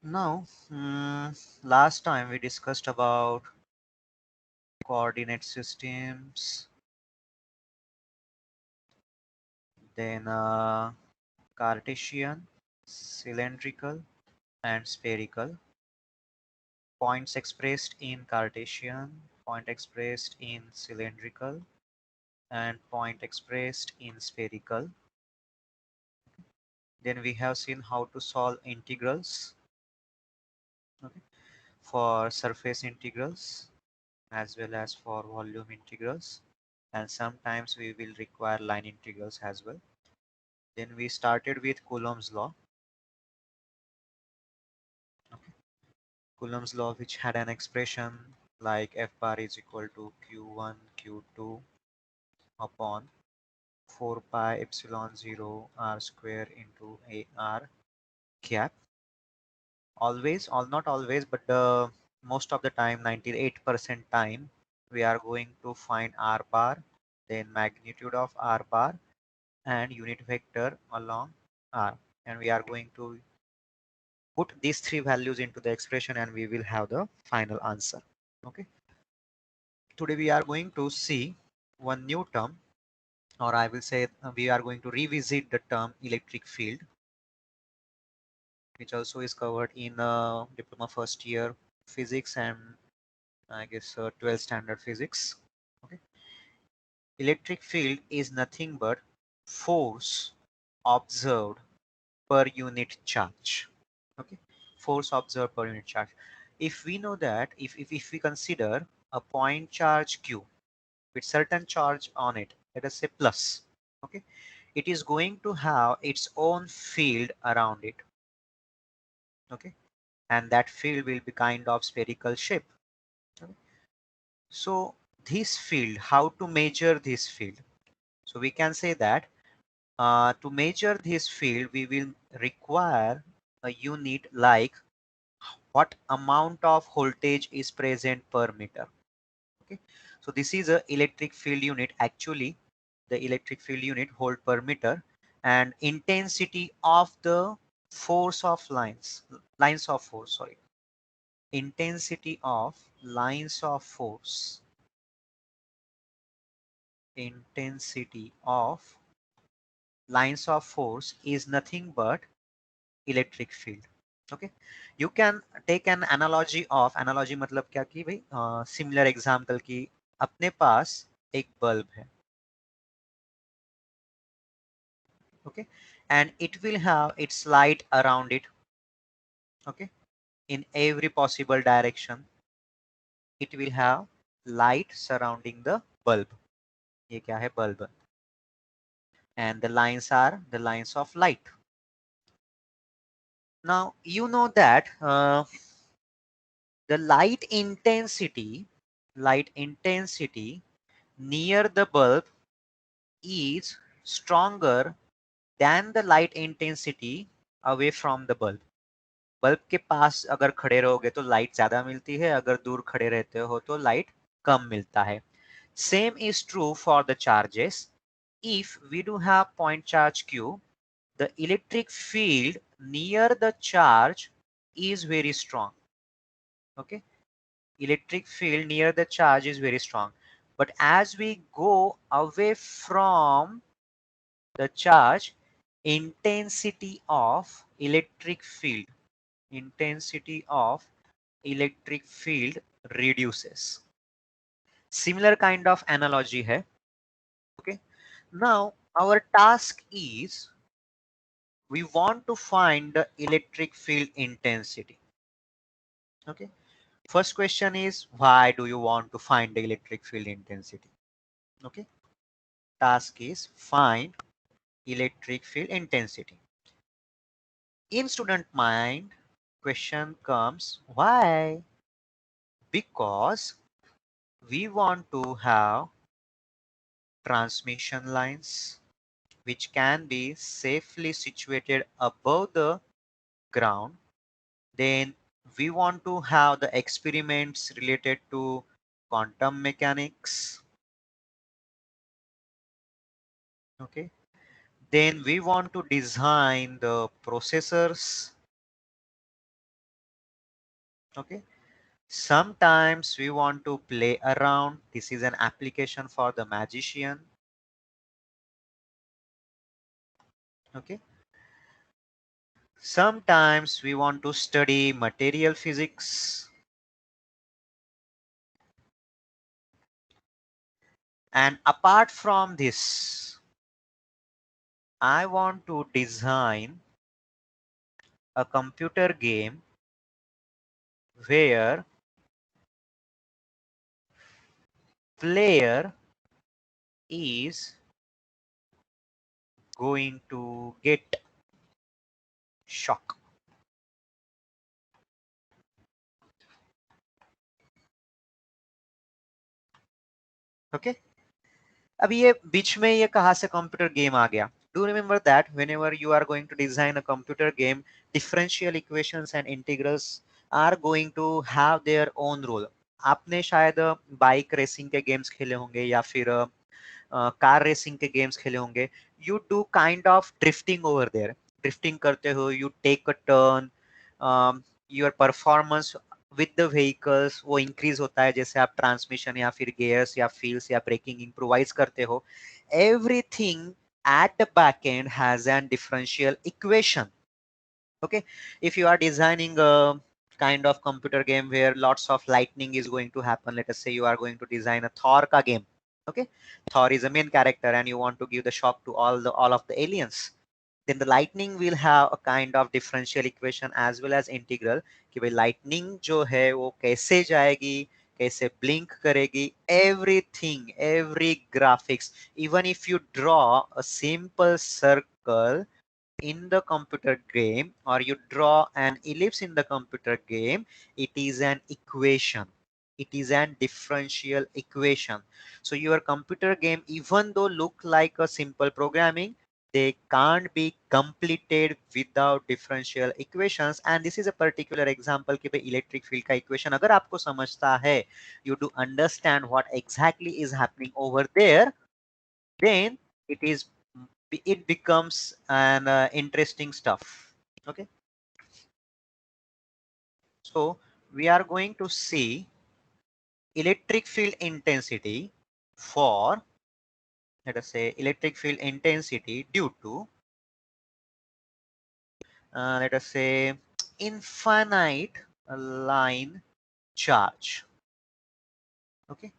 Now, last time we discussed about coordinate systems, then Cartesian, cylindrical, and spherical. Points expressed in Cartesian, point expressed in cylindrical, and point expressed in spherical. Then we have seen how to solve integrals, okay, for surface integrals as well as for volume integrals, and sometimes we will require line integrals as well. Then we started with Coulomb's law. Okay. Coulomb's law, which had an expression like F bar is equal to Q1 Q2 upon 4 pi epsilon 0 r square into a r cap. Always, or not always, but most of the time, 98% time, we are going to find r bar, then magnitude of r bar, and unit vector along r, and we are going to put these three values into the expression and we will have the final answer. Okay, today we are going to see one new term, or I will say we are going to revisit the term electric field, which also is covered in diploma first year physics and I guess 12th standard physics. Okay, electric field is nothing but force observed per unit charge. Okay, force observed per unit charge. If we know that, if we consider a point charge q with certain charge on it, let us say plus, okay, it is going to have its own field around it. Okay, and that field will be kind of spherical shape. Okay? So this field, how to measure this field? So we can say that to measure this field, we will require a unit like what amount of voltage is present per meter. Okay, so this is a electric field unit. Actually, the electric field unit volt per meter, and intensity of the force of lines of force, sorry, intensity of lines of force, intensity of lines of force is nothing but electric field. Okay, you can take an analogy of, analogy मतलब क्या कि भाई similar example की अपने पास एक bulb है. Okay, and it will have its light around it. Okay, in every possible direction it will have light surrounding the bulb. ये क्या है? Bulb. And the lines are the lines of light. Now you know that the light intensity near the bulb is stronger than the light intensity away from the bulb. Bulb के पास अगर खड़े रहोगे तो light ज्यादा मिलती है, अगर दूर खड़े रहते हो तो लाइट कम मिलता है. Same is true for the charges. If we do have point charge q, the electric field near the charge is very strong. Okay, electric field near the charge is very strong, but as we go away from the charge, intensity of electric field, intensity of electric field reduces. Similar kind of analogy hai. Okay, now our task is we want to find the electric field intensity. Okay, first question is, why do you want to find the electric field intensity? Okay, task is find electric field intensity. In student mind, question comes, why? Because we want to have transmission lines which can be safely situated above the ground. Then we want to have the experiments related to quantum mechanics. Okay, Then we want to design the processors. Okay. Sometimes we want to play around. This is an application for the magician. Okay. Sometimes we want to study material physics. And apart from this, I want to design a computer game where player is going to get shock. Okay. अब ये बीच में ये कहाँ से computer game आ गया? Do remember that whenever you are going to design a computer game, differential equations and integrals are going to have their own role. आपने शायद bike racing के गेम्स खेले होंगे या फिर कार रेसिंग के गेम्स खेले होंगे. You do kind of drifting over there. Drifting करते हो, you take a turn, your performance with the vehicles वो इंक्रीज होता है जैसे आप ट्रांसमिशन या फिर गियर्स या फील्स या ब्रेकिंग इम्प्रोवाइज करते हो. Everything at the back end has an differential equation. Okay, if you are designing a kind of computer game where lots of lightning is going to happen, let us say you are going to design a Thor ka game. Okay, Thor is a main character and you want to give the shock to all of the aliens. Then the lightning will have a kind of differential equation as well as integral कि भाई lightning जो है वो कैसे जाएगी, कैसे blink करेगी, everything, every graphics, even if you draw a simple circle in the computer game or you draw an ellipse in the computer game, it is an equation. It is an differential equation. So your computer game, even though look like a simple programming, they can't be completed without differential equations. And this is a particular example कि भाई electric field का equation अगर आपको समझता है, you do understand what exactly is happening over there, then it becomes an interesting stuff. Okay, so we are going to see electric field intensity for, let us say, electric field intensity due to let us say infinite line charge. Okay,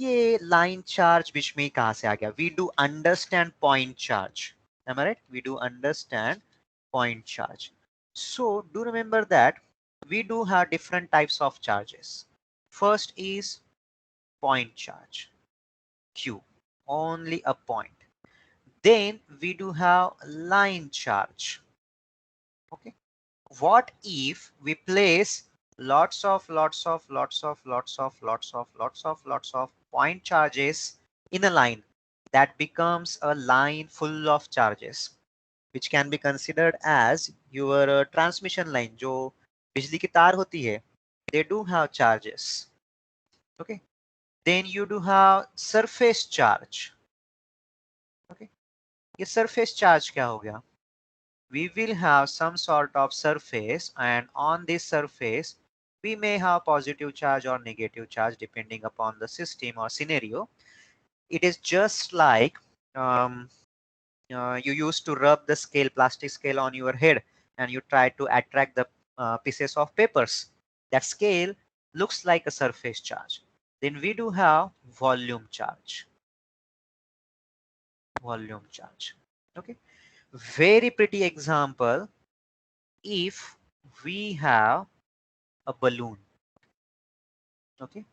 ये line charge बीच में कहाँ से आ गया? We do understand point charge. Am I right? We do understand point charge. So do remember that we do have different types of charges. First is point charge, Q, only a point. Then we do have line charge. Okay. What if we place lots of point charges in a line? That becomes a line full of charges, which can be considered as your transmission line. जो बिजली की तार होती है, they do have charges. Okay, then you do have surface charge. Okay, ये surface charge क्या हो गया? We will have some sort of surface, and on this surface we may have positive charge or negative charge depending upon the system or scenario. It is just like you used to rub the scale, plastic scale on your head, and you try to attract the pieces of papers. That scale looks like a surface charge. Then we do have volume charge. Volume charge. Okay. Very pretty example. If we have a balloon. Okay.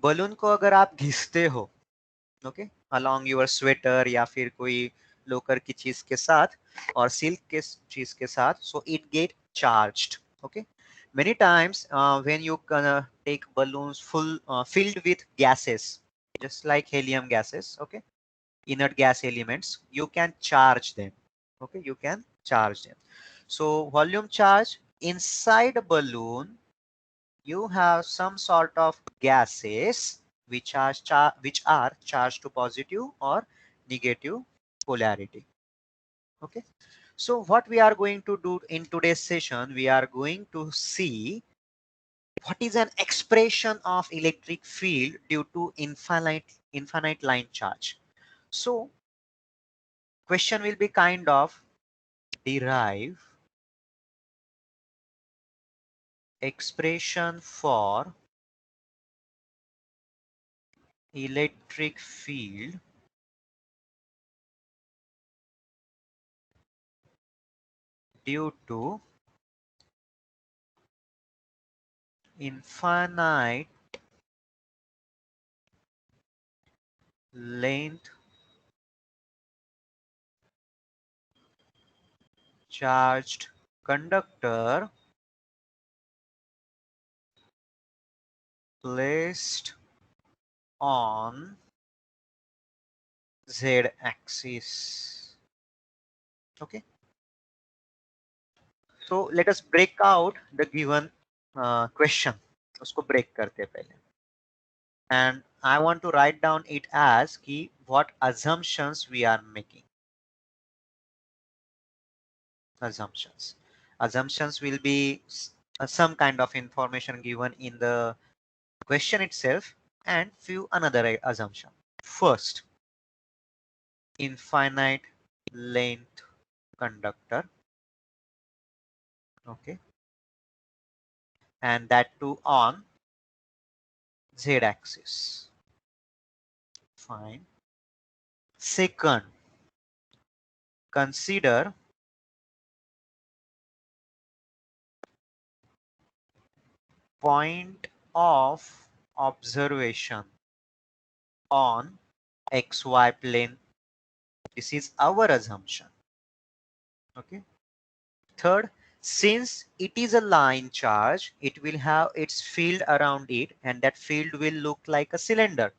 Balloon को अगर आप घिसते हो, okay, along your sweater या फिर कोई लोकर की चीज के साथ और सिल्क के चीज के साथ, so it get charged. Okay, many times when you take balloons filled with gases, just like helium gases, okay, inert gas elements, you can charge them. Okay, you can charge them. So volume charge, inside a balloon you have some sort of gases which are charged to positive or negative polarity. Okay, so what we are going to do in today's session, we are going to see what is an expression of electric field due to infinite line charge. So question will be kind of derive expression for electric field due to infinite length charged conductor placed on Z axis. Okay, so let us break out the given question. उसको break करते हैं पहले. And I want to write down it as कि what assumptions we are making. Assumptions. Assumptions will be some kind of information given in the question itself and few another assumption. First, infinite length conductor. Okay, and that too on Z axis. Fine. Second, consider point of observation on xy plane. This is our assumption. Okay. Third, since it is a line charge, it will have its field around it and that field will look like a cylinder.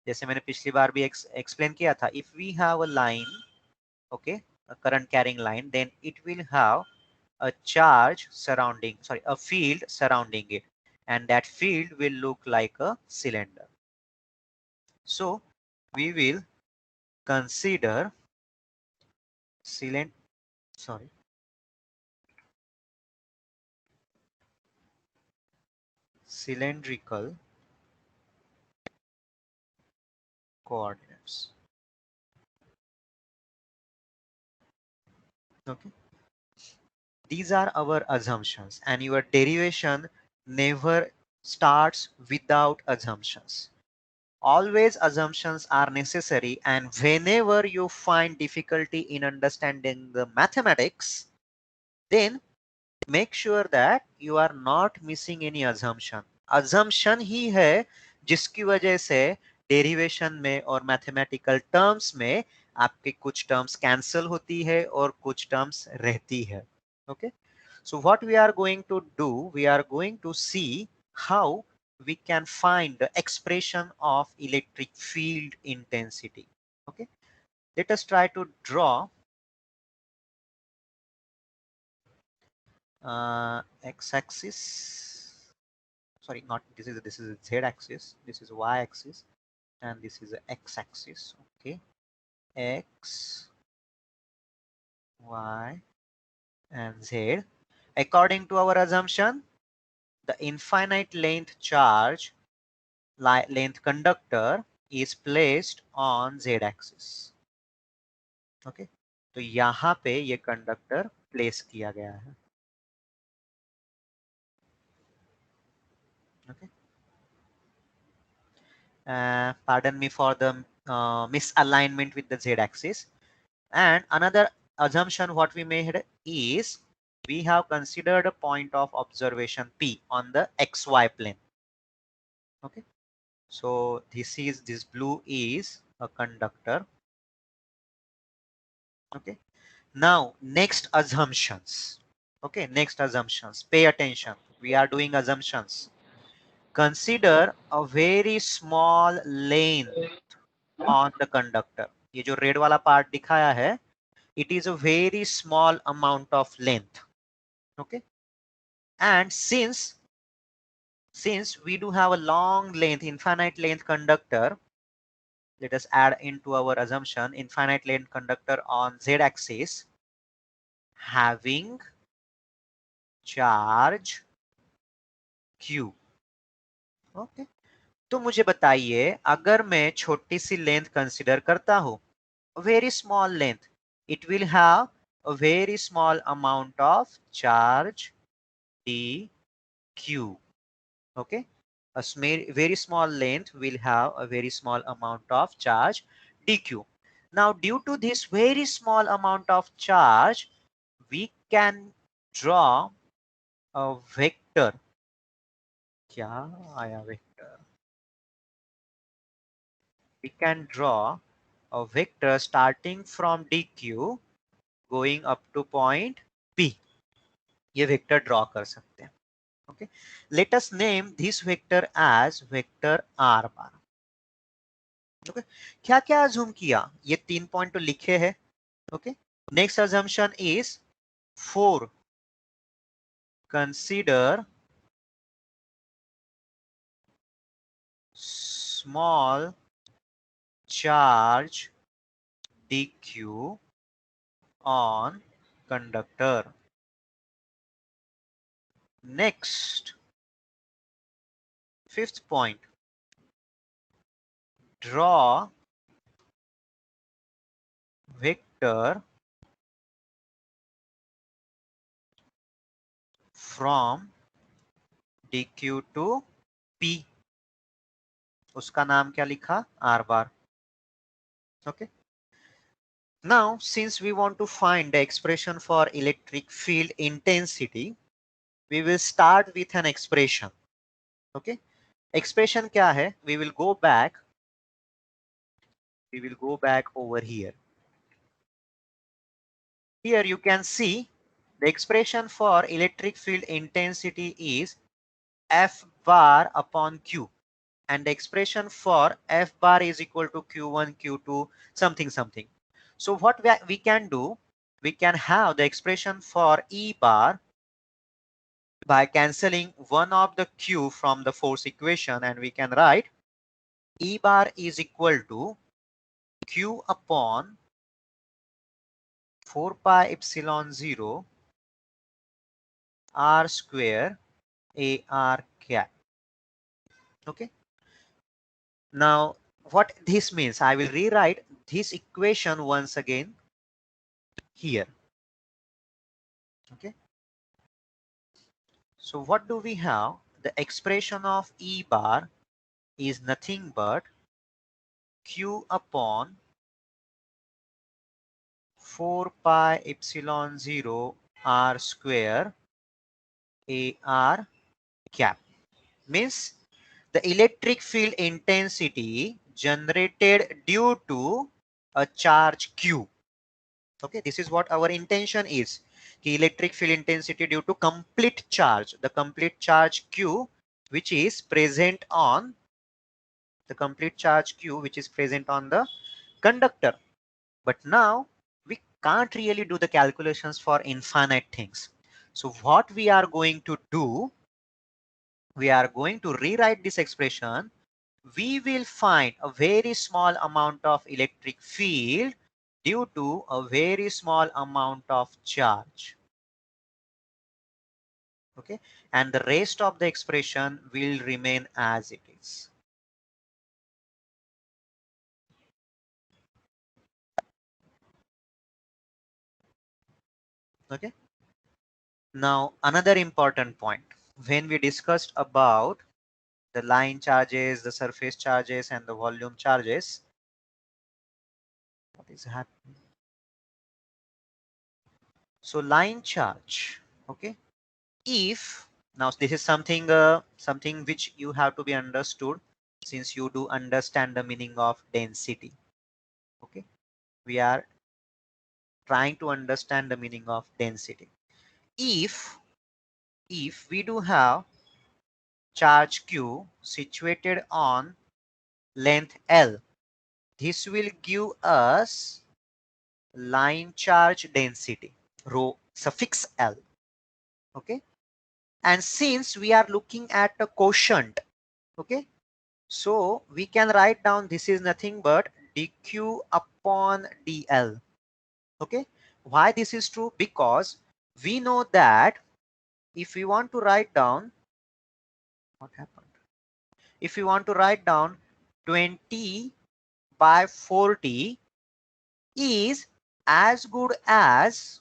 जैसे मैंने पिछली बार भी explain किया था, if we have a line, okay, a current carrying line, then it will have a charge surrounding, sorry, a field surrounding it, and that field will look like a cylinder. So we will consider cylindrical coordinates. Okay, these are our assumptions, and your derivation never starts without assumptions. Always assumptions are necessary, and whenever you find difficulty in understanding the mathematics, then make sure that you are not missing any assumption. Assumption ही है जिसकी वजह से derivation में और mathematical terms में आपके कुछ terms cancel होती है और कुछ टर्म्स रहती है. Okay, so what we are going to do, we are going to see how we can find the expression of electric field intensity. Okay, let us try to draw x-axis. Sorry, not this is a z-axis. This is y-axis, and this is a x-axis. Okay, x, y, and z. According to our assumption, the infinite length charge length conductor is placed on z-axis. Okay, तो यहाँ पे ये conductor place किया गया है. Okay, pardon me for the misalignment with the z-axis. And another assumption what we made is we have considered a point of observation P on the xy plane. Okay, so this blue is a conductor. Okay, now next assumptions. Okay, next assumptions, pay attention, we are doing assumptions. Consider a very small length on the conductor. ये जो red वाला part दिखाया है, it is a very small amount of length. Okay, and since Since we do have a long length, infinite length conductor, let us add into our assumption infinite length conductor on z axis having charge q. Okay, तो मुझे बताइए अगर मैं छोटी C length consider करता हूं, very small length, it will have a very small amount of charge dq. Okay, very small length will have a very small amount of charge dq. Now due to this very small amount of charge, we can draw a vector. क्या आया vector? We can draw a vector starting from dq going up to point P. ये vector draw कर सकते हैं. Okay, let us name this vector as vector r bar. Okay, क्या क्या assume किया, ये 3 पॉइंट तो लिखे हैं. Okay, next assumption is for consider small charge dq on conductor. Next, fifth point, draw vector from dq to p. उसका नाम क्या लिखा, r bar. Okay, now since we want to find the expression for electric field intensity, we will start with an expression. Okay, expression क्या है, we will go back over here. Here you can see the expression for electric field intensity is F bar upon Q, and the expression for F bar is equal to Q1, Q2, something, something. So what we can do, we can have the expression for E bar by cancelling one of the Q from the force equation, and we can write E bar is equal to Q upon 4 pi epsilon 0 R square AR cap. Okay. Now what this means, I will rewrite this equation once again here. Okay. So what do we have? The expression of E bar is nothing but Q upon 4 pi epsilon 0 R square AR cap. Means the electric field intensity generated due to a charge Q. Okay, this is what our intention is. The electric field intensity due to complete charge, the complete charge Q which is present on the conductor. But now we can't really do the calculations for infinite things. So what we are going to do, we are going to rewrite this expression. We will find a very small amount of electric field due to a very small amount of charge. Okay, and the rest of the expression will remain as it is. Okay, now another important point, when we discussed about the line charges, the surface charges, and the volume charges, what is happening? So line charge, okay, if now this is something something which you have to be understood, since you do understand the meaning of density. Okay, we are trying to understand the meaning of density. If we do have charge Q situated on length L, this will give us line charge density rho suffix L. Okay, And since we are looking at a quotient, okay, so we can write down this is nothing but dq upon dl. Okay, why this is true? Because we know that if we want to write down, what happened? If we want to write down 20 by 40 is as good as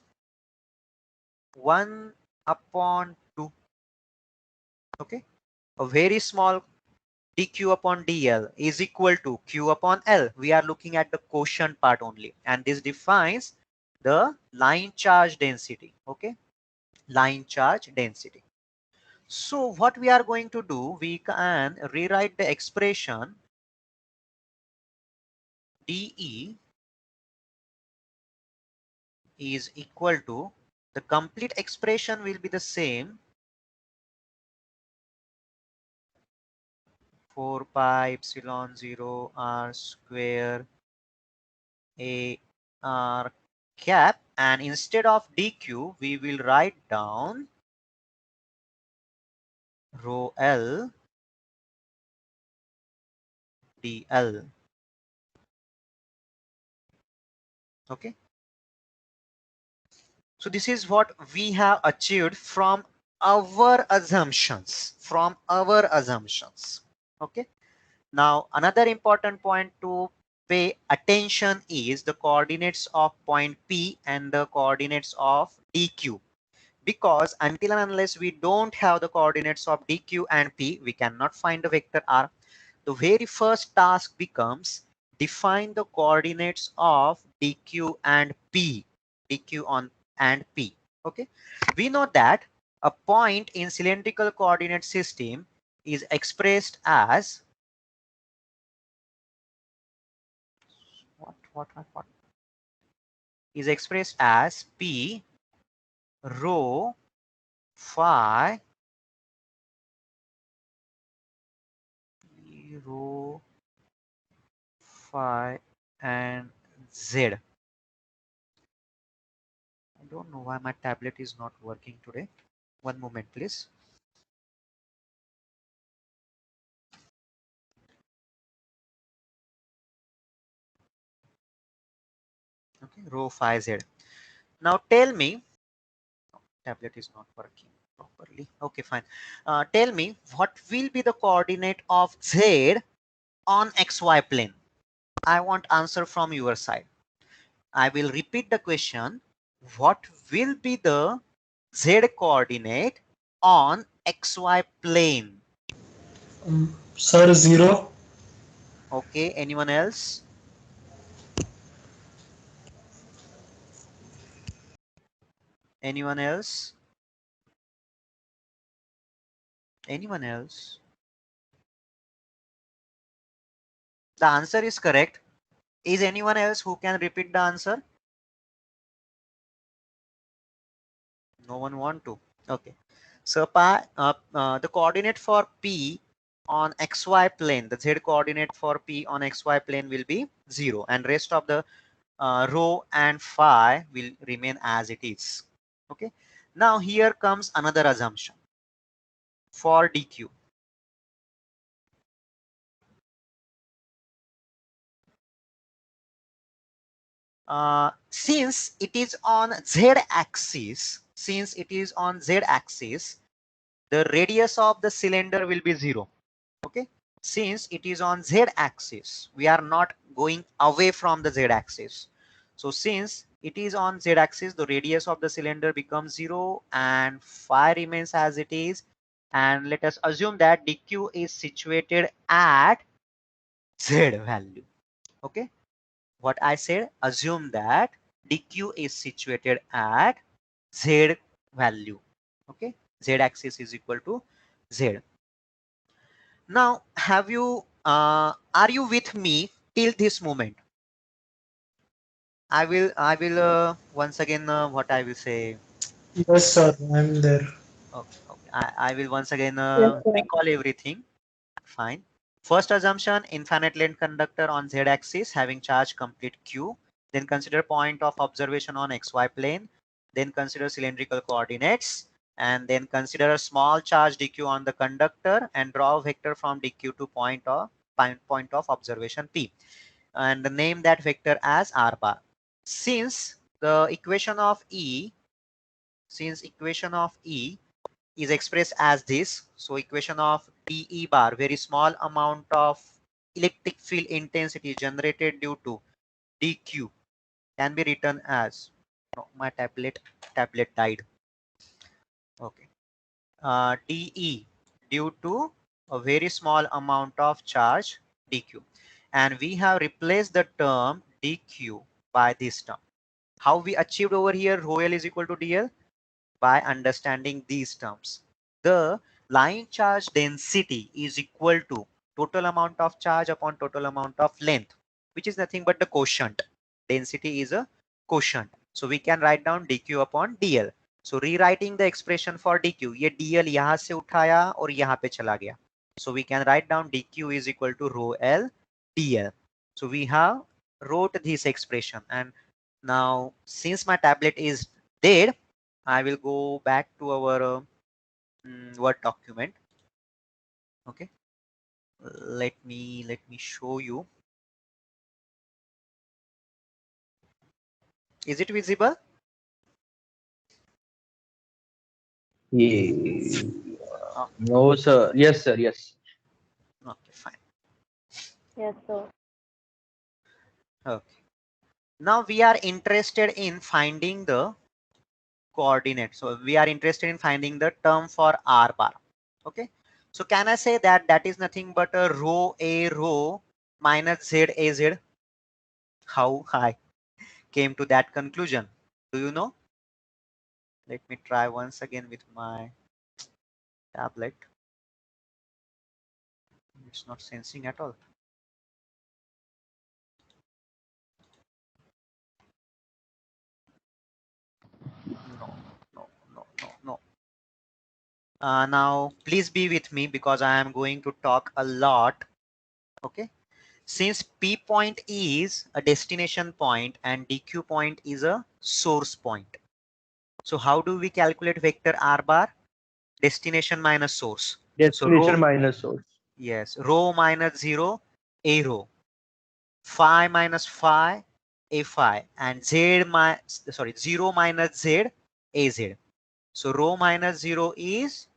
1 upon 2. Okay, a very small dq upon dl is equal to q upon l. We are looking at the quotient part only, and this defines the line charge density. Okay, line charge density. So what we are going to do, we can rewrite the expression dE is equal to, the complete expression will be the same, 4 pi epsilon 0 r square a r cap, and instead of dq we will write down rho l dl. Okay, so this is what we have achieved from our assumptions. Okay, now another important point to pay attention is the coordinates of point P and the coordinates of dq, because until and unless we don't have the coordinates of dq and P, we cannot find the vector r. The very first task becomes define the coordinates of dq and P, dq on and P. Okay, we know that a point in cylindrical coordinate system is expressed as what is expressed as P rho phi rho phi and z. I don't know why my tablet is not working today. One moment, please. Okay, rho phi z. Now tell me, tablet is not working properly. Okay, fine. Tell me what will be the coordinate of z on xy plane. I want answer from your side. I will repeat the question. What will be the z coordinate on xy plane? Sir, 0. Okay, anyone else? Anyone else? Anyone else? The answer is correct. Is anyone else who can repeat the answer? No one want to. Okay. So the coordinate for P on xy plane, the z coordinate for P on xy plane will be 0, and rest of the rho and phi will remain as it is. Okay. Now here comes another assumption for dq. Since it is on z-axis, the radius of the cylinder will be 0. Okay, since it is on z-axis, we are not going away from the z-axis. So since it is on z-axis, the radius of the cylinder becomes 0 and phi remains as it is. And let us assume that dq is situated at z value. Okay, what I said, assume that dq is situated at z value. Okay, z axis is equal to z. Now are you with me till this moment? I will once again what I will say. Yes, sir, I'm there. Okay, okay. I will once again Yes, sir. recall everything. Fine. First assumption, infinite length conductor on z axis having charge complete q. Then consider point of observation on xy plane. Then consider cylindrical coordinates. and then consider a small charge dq on the conductor and draw a vector from dq to point of observation P, and name that vector as r bar. Since the equation of E, is expressed as this, so equation of dE bar, very small amount of electric field intensity generated due to dq, can be written as, no, my tablet died. Okay, dE due to a very small amount of charge dq, and we have replaced the term dq by this term. How we achieved over here rho L is equal to dl? By understanding these terms. The line charge density is equal to total amount of charge upon total amount of length, which is nothing but the quotient. Density is a quotient. So we can write down dq upon dl. So rewriting the expression for dq, ये dl यहाँ से उठाया और यहाँ पे चला गया. So we can write down dq is equal to rho L dl. So we have wrote this expression, and now since my tablet is dead, I will go back to our Word document. Okay, let me show you. Is it visible? Yeah. Oh, No, sir. Yes, sir. Yes. okay, fine. Yes, sir. Okay. Now we are interested in finding the coordinate. So we are interested in finding the term for r bar. Okay. So can I say that that is nothing but a rho minus z a z? How I came to that conclusion? Do you know? Let me try once again with my tablet. It's not sensing at all. No, no, no, no, no. Now, please be with me because I am going to talk a lot. Okay. Since P point is a destination point and DQ point is a source point. So how do we calculate vector R bar? Destination minus source. So Destination rho, minus source. yes, rho minus 0, A rho. Phi minus phi, A phi. And Z minus, sorry, 0 minus Z, A Z. So rho minus 0 is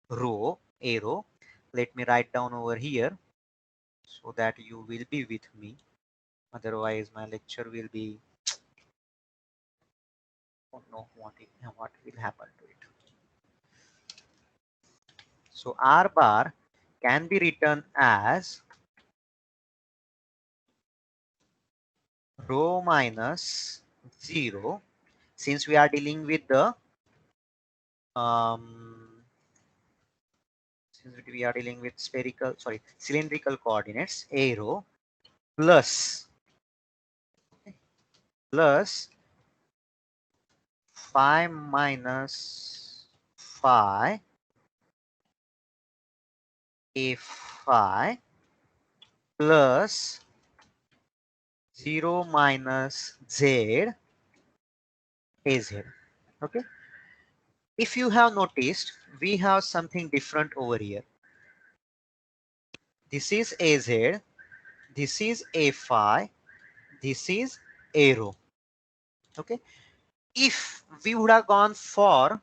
rho, A rho. Let me write down over here so that you will be with me. Otherwise, my lecture will be, oh no, what will happen to it. So R bar can be written as rho minus 0, since we are dealing with the cylindrical coordinates, A rho plus phi minus phi A phi plus 0 minus Z AZ. Okay. If you have noticed, we have something different over here. This is AZ, this is A phi, this is A rho. Okay. If we would have gone for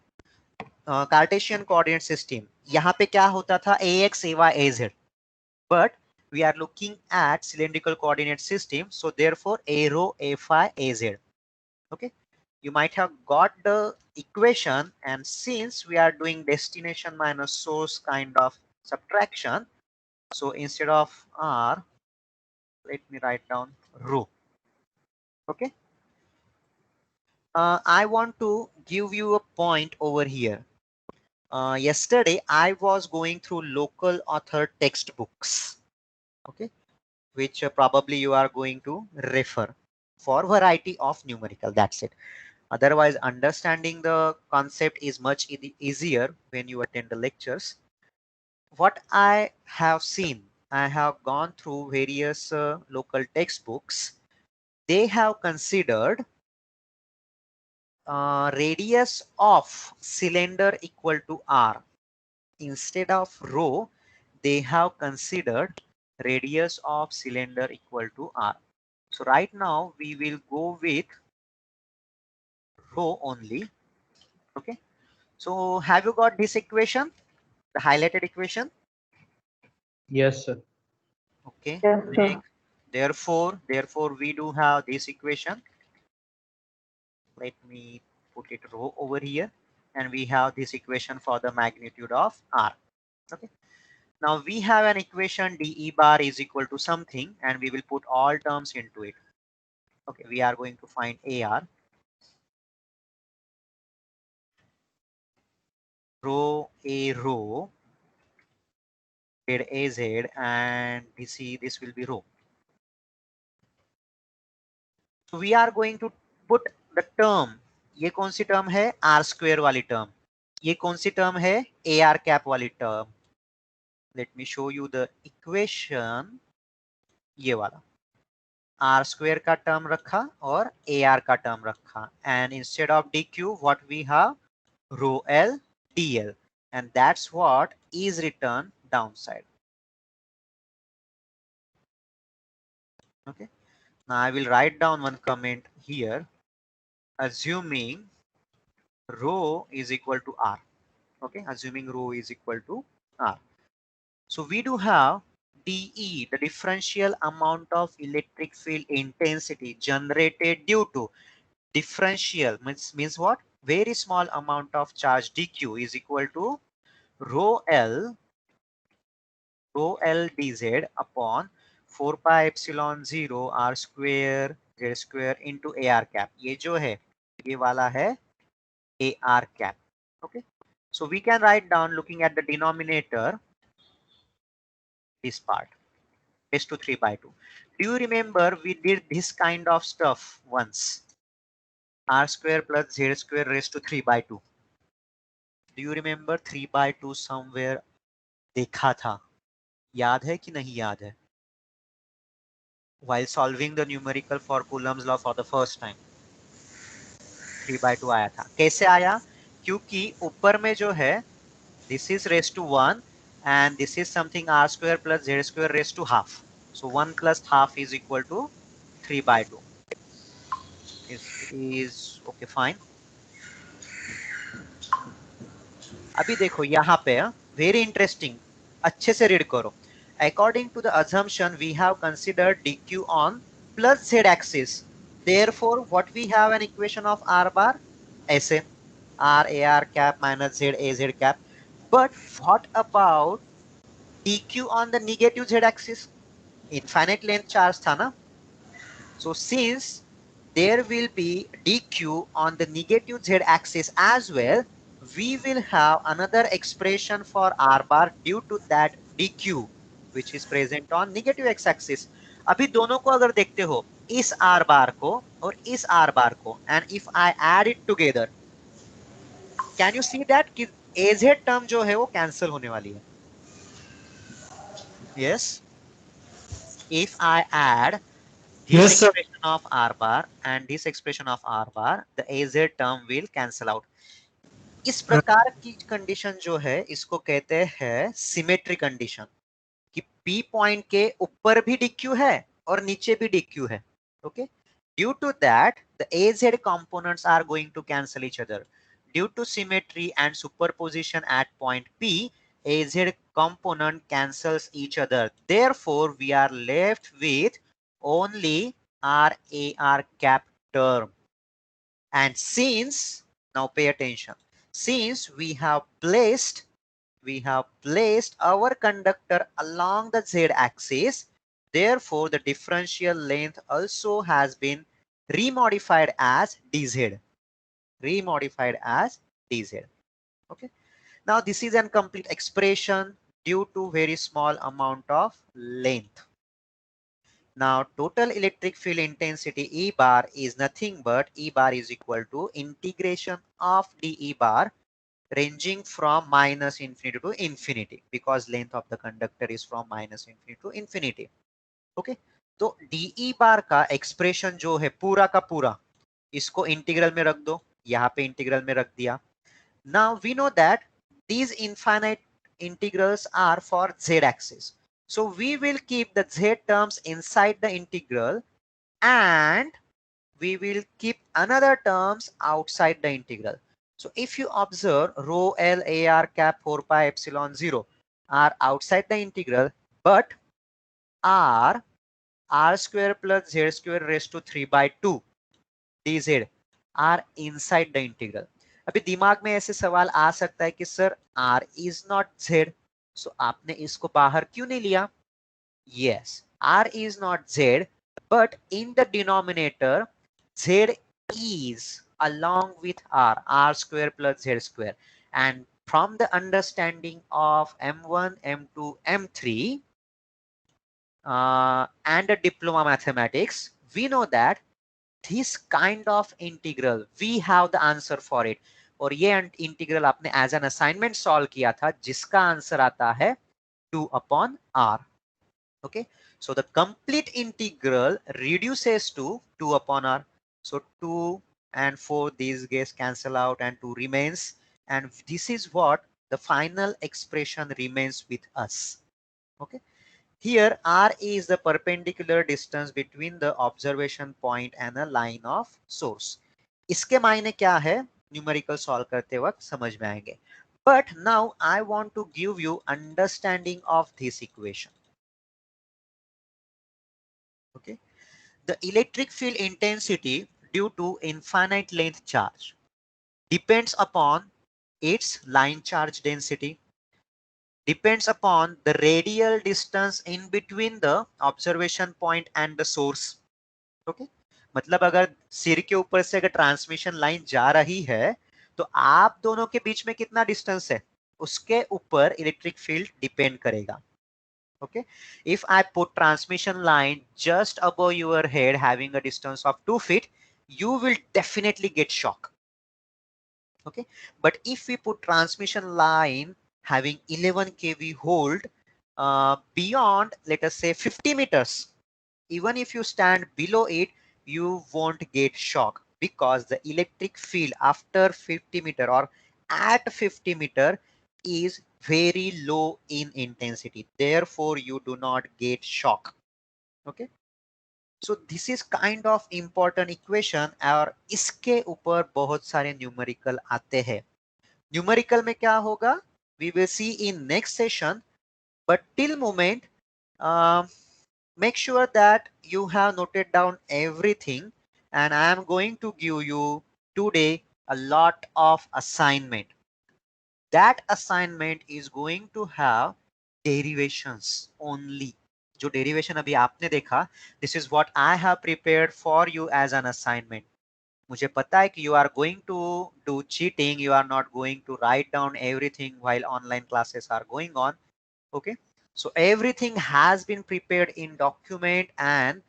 Cartesian coordinate system, यहाँ पे क्या होता था AX, AY, AZ. But we are looking at cylindrical coordinate system, so therefore A rho, A phi, AZ. Okay. You might have got the equation, and since we are doing destination minus source kind of subtraction, so instead of R, let me write down rho. Okay. I want to give you a point over here. Yesterday I was going through local author textbooks, okay, which probably you are going to refer for variety of numerical. That's it. Otherwise, understanding the concept is much easier when you attend the lectures. What I have seen, I have gone through various local textbooks. They have considered radius of cylinder equal to r. Instead of rho, they have considered radius of cylinder equal to r. So right now we will go with rho only. Okay. So have you got this equation, the highlighted equation? Yes, sir. Okay. Yes, sir. Therefore we do have this equation. Let me put it rho over here, and we have this equation for the magnitude of r. Okay. Now we have an equation dE bar is equal to something, and we will put all terms into it. Okay, we are going to find AR, rho A rho, Z AZ, and this will be rho. So we are going to put the term. ये कौन सी term है? R square वाली term. ये कौन सी term है? AR cap वाली term. Let me show you the equation. ये वाला r square का टर्म रखा और ar का टर्म रखा, and instead of dq what we have? Rho l dl, and that's what is written downside. Okay, now I will write down one comment here, assuming rho is equal to r. Okay, assuming rho is equal to r. So we do have dE, the differential amount of electric field intensity generated due to differential, means what? Very small amount of charge dq is equal to rho l dz upon 4 pi epsilon 0 r square z square into ar cap. ये जो है ये वाला है ar cap. Okay, so we can write down, looking at the denominator, this part raised to 3 by 2. Do you remember we did this kind of stuff once? R square plus z square raised to 3 by 2. Do you remember 3 by 2 somewhere देखा था? याद है कि नहीं याद है? While solving the numerical for Coulomb's law for the first time, 3 by 2 आया था. कैसे आया? क्योंकि ऊपर में जो है this is raised to 1 and this is something r square plus z square raised to half. So 1 plus half is equal to 3 by 2. Is okay, fine. अभी देखो यहाँ पे वेरी इंटरेस्टिंग, अच्छे से रीड करो. According to the assumption, we have considered dq on plus z axis. Therefore, what we have an equation of r bar ऐसे r ar cap minus z az cap. But what about dq on the negative z axis? Infinite length charge था ना. So since there will be dq on the negative z axis as well, we will have another expression for r bar due to that dq which is present on negative x axis. अभी दोनों को अगर देखते हो, इस r bar को और इस r bar को, and if I add it together, can you see that कि az term जो है वो cancel होने वाली है? Yes, if I add this Yes, sir. expression of r bar and this expression of r bar, the az term will cancel out. इस प्रकार की कंडीशन जो है इसको कहते हैं सिमेट्री कंडीशन, कि P पॉइंट के ऊपर भी DQ है और नीचे भी DQ है. Okay, due to that the AZ components are going to cancel each other. Due to symmetry and superposition at point P, AZ component cancels each other. Therefore, we are left with only RAR cap term. And since, now pay attention, since we have placed our conductor along the z axis, therefore the differential length also has been remodified as dz. Okay, now this is a complete expression due to very small amount of length. Now total electric field intensity E bar is nothing but E bar is equal to integration of dE bar ranging from minus infinity to infinity, because length of the conductor is from minus infinity to infinity. Okay, तो dE bar का expression जो है पूरा का पूरा, इसको integral में रख दो. यहाँ पे इंटीग्रल में रख दिया. Now we know that these infinite integrals are for z axis. So we will keep the z terms inside the integral and we will keep another terms outside the integral. So if you observe rho L A R cap 4 pi epsilon 0 are outside the integral, but r square plus z square raised to 3 by 2 dz are inside the integral. अभी दिमाग में ऐसे सवाल आ सकता है कि sir r is not z, so आपने इसको बाहर क्यों नहीं लिया? Yes, r is not z, but in the denominator z is along with r square plus z square, and from the understanding of m1 m2 m3 and the diploma mathematics, we know that this kind of integral we have the answer for it. और ये integral आपने as an assignment solve किया था जिसका answer आता है 2 upon r. Okay, so the complete integral reduces to 2 upon r. So 2 and 4, these guys cancel out and 2 remains, and this is what the final expression remains with us. Okay, here r is the perpendicular distance between the observation point and a line of source. इसके मायने क्या है numerical solve करते वक्त समझ में आएंगे. But now I want to give you understanding of this equation. Okay, the electric field intensity due to infinite length charge depends upon its line charge density, depends upon the radial distance in between the observation point and the source. Okay, मतलब अगर सिर के ऊपर से अगर transmission line जा रही है तो आप दोनों के बीच में कितना डिस्टेंस है उसके ऊपर इलेक्ट्रिक फील्ड डिपेंड करेगा. Okay, if I put transmission line just above your head having a distance of 2 feet, you will definitely get shock. Okay, but if we put transmission line having 11 kV hold beyond, let us say 50 meters, even if you stand below it, you won't get shock because the electric field after 50 meter or at 50 meter is very low in intensity. Therefore, you do not get shock. Okay. So this is kind of important equation और इसके ऊपर बहुत सारे numerical आते हैं. Numerical में क्या होगा? We will see in next session. But till moment, make sure that you have noted down everything, and I am going to give you today a lot of assignment. That assignment is going to have derivations only. जो derivation अभी आपने देखा, this is what I have prepared for you as an assignment. मुझे पता है कि you are going to do cheating, you are not going to write down everything while online classes are going on. Okay, so everything has been prepared in document and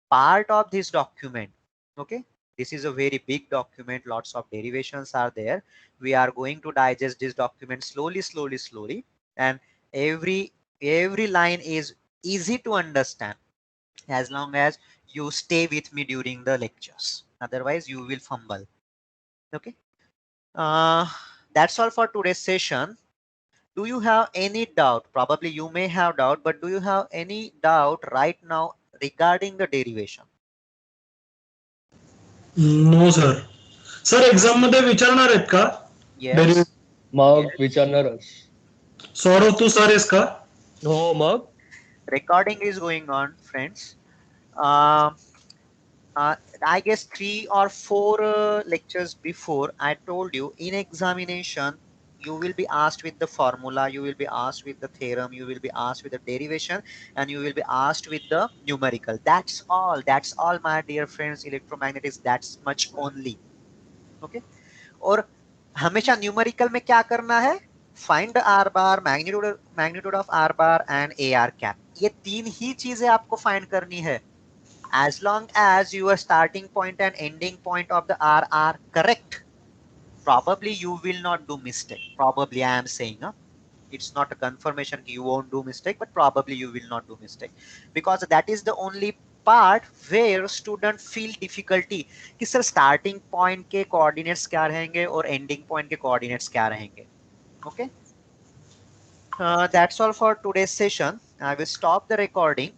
part of this document. Okay, this is a very big document, lots of derivations are there. We are going to digest this document slowly, and every line is easy to understand as long as you stay with me during the lectures, otherwise you will fumble. Okay, that's all for today's session. Do you have any doubt? Probably you may have doubt, but do you have any doubt right now regarding the derivation? No sir. Sir exam मध्ये विचारणार आहेत का? Yes. मग Yes. विचारणारच. Saurav तू sir आहेस का? हो मग Recording is going on, friends. Uh, I guess 3 or 4 lectures before I told you in examination you will be asked with the formula, you will be asked with the theorem, you will be asked with the derivation, and you will be asked with the numerical. That's all my dear friends. Electromagnetics, that's much only. Okay, और हमेशा numerical में क्या करना है? Find are bar, magnitude of are bar and A R cap. ये तीन ही चीजें आपको फाइंड करनी है. As long as your starting point and ending point of the R are correct, probably you will not do mistake. Probably I am saying, it's not a confirmation you won't do mistake, but probably you will not do mistake, because that is the only part where student feel difficulty कि sir starting point के coordinates क्या रहेंगे और ending point के coordinates क्या रहेंगे. Okay, that's all for today's session. I will stop the recording.